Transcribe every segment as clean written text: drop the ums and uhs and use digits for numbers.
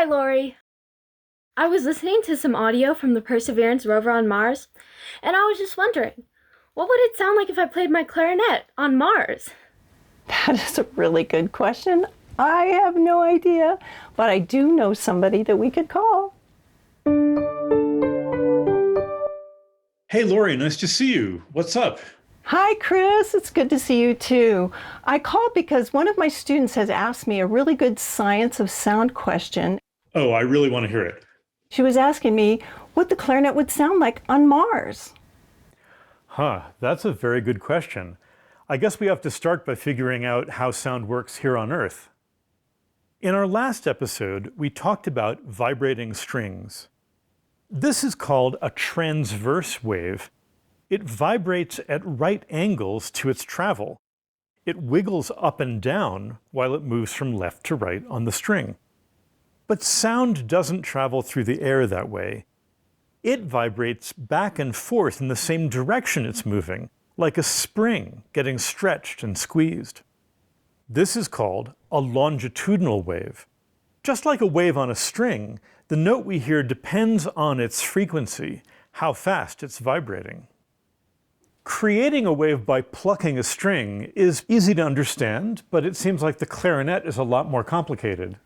Lori. I was listening to some audio from the Perseverance rover on Mars, and I was just wondering, what would it sound like if I played my clarinet on Mars? That is a really good question. I have no idea, but I do know somebody that we could call. Hey, Lori, nice to see you. What's up? Hi, Cris. It's good to see you too. I called because one of my students has asked me a really good science of sound question. Oh, I really want to hear it. She was asking me what the clarinet would sound like on Mars. That's a very good question. I guess we have to start by figuring out how sound works here on Earth. In our last episode, we talked about vibrating strings. This is called a transverse wave. It vibrates at right angles to its travel. It wiggles up and down while it moves from left to right on the string. But sound doesn't travel through the air that way. It vibrates back and forth in the same direction it's moving, like a spring getting stretched and squeezed. This is called a longitudinal wave. Just like a wave on a string, the note we hear depends on its frequency, how fast it's vibrating. Creating a wave by plucking a string is easy to understand, but it seems like the clarinet is a lot more complicated.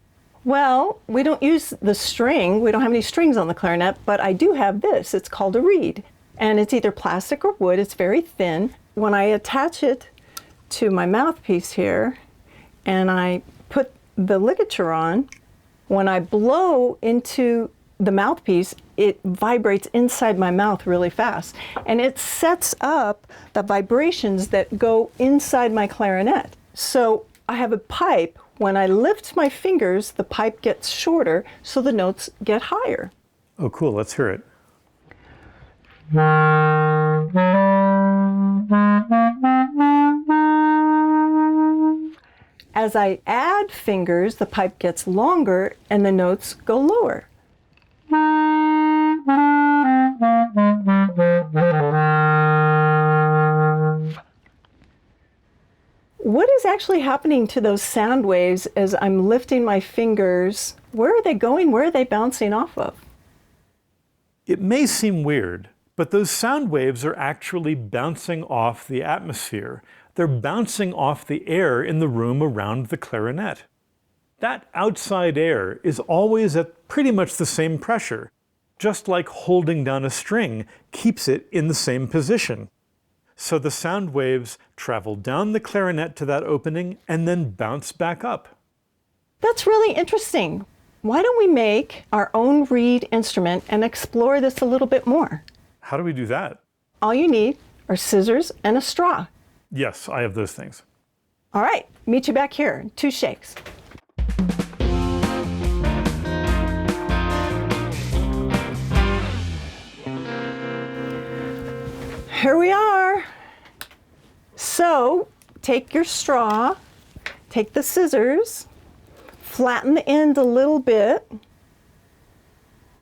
Well, we don't use the string. We don't have any strings on the clarinet, but I do have this. It's called a reed, and it's either plastic or wood. It's very thin. When I attach it to my mouthpiece here, and I put the ligature on, when I blow into the mouthpiece, it vibrates inside my mouth really fast. And it sets up the vibrations that go inside my clarinet. So I have a pipe. When I lift my fingers, the pipe gets shorter, so the notes get higher. Oh, cool. Let's hear it. As I add fingers, the pipe gets longer and the notes go lower. What is actually happening to those sound waves as I'm lifting my fingers? Where are they going? Where are they bouncing off of? It may seem weird, but those sound waves are actually bouncing off the atmosphere. They're bouncing off the air in the room around the clarinet. That outside air is always at pretty much the same pressure, just like holding down a string keeps it in the same position. So the sound waves travel down the clarinet to that opening and then bounce back up. That's really interesting. Why don't we make our own reed instrument and explore this a little bit more? How do we do that? All you need are scissors and a straw. Yes, I have those things. All right, meet you back here in 2 shakes. Here we are. So take your straw, take the scissors, flatten the end a little bit,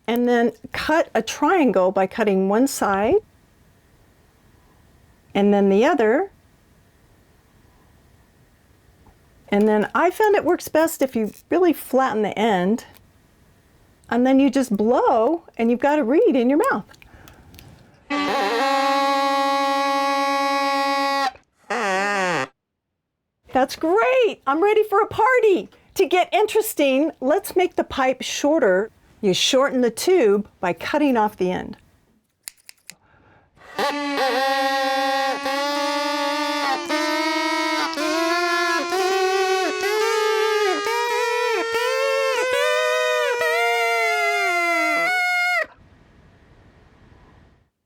and then cut a triangle by cutting one side and then the other. And then I found it works best if you really flatten the end, and then you just blow and you've got a reed in your mouth. That's great. I'm ready for a party. To get interesting, let's make the pipe shorter. You shorten the tube by cutting off the end.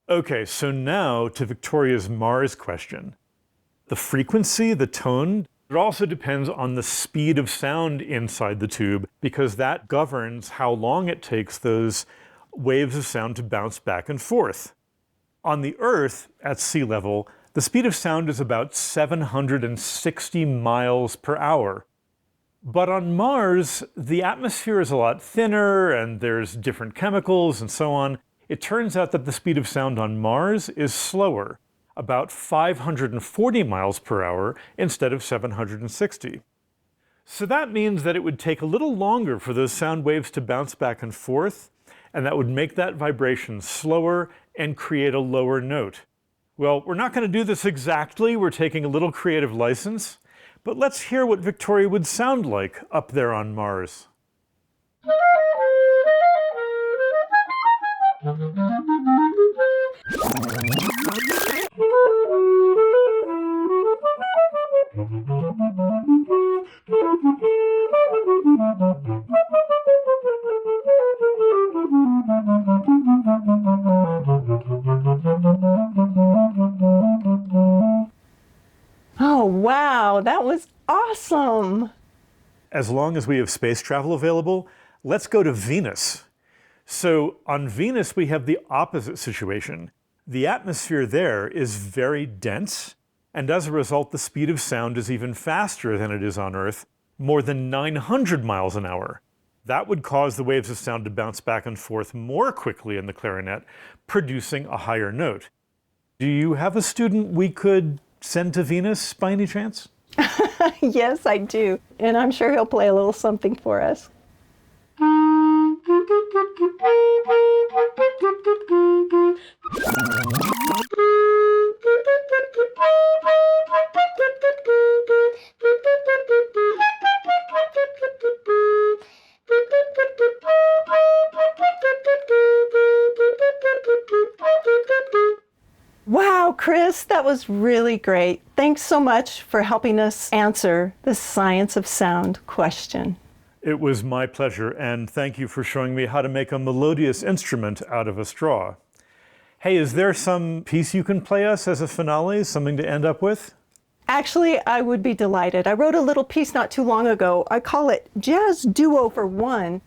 Okay, so now to Victoria's Mars question. The frequency, the tone, it also depends on the speed of sound inside the tube, because that governs how long it takes those waves of sound to bounce back and forth. On the Earth, at sea level, the speed of sound is about 760 miles per hour. But on Mars, the atmosphere is a lot thinner and there's different chemicals and so on. It turns out that the speed of sound on Mars is slower, about 540 miles per hour instead of 760. So that means that it would take a little longer for those sound waves to bounce back and forth, and that would make that vibration slower and create a lower note. Well, we're not going to do this exactly. We're taking a little creative license, but let's hear what Victoria would sound like up there on Mars. Oh, wow, that was awesome. As long as we have space travel available, let's go to Venus. So on Venus, we have the opposite situation. The atmosphere there is very dense, and as a result, the speed of sound is even faster than it is on Earth, more than 900 miles an hour. That would cause the waves of sound to bounce back and forth more quickly in the clarinet, producing a higher note. Do you have a student we could send to Venus by any chance? Yes, I do. And I'm sure he'll play a little something for us. Wow, Cris, that was really great. Thanks so much for helping us answer the science of sound question. It was my pleasure, and thank you for showing me how to make a melodious instrument out of a straw. Hey, is there some piece you can play us as a finale, something to end up with? Actually, I would be delighted. I wrote a little piece not too long ago. I call it Jazz Duo for One.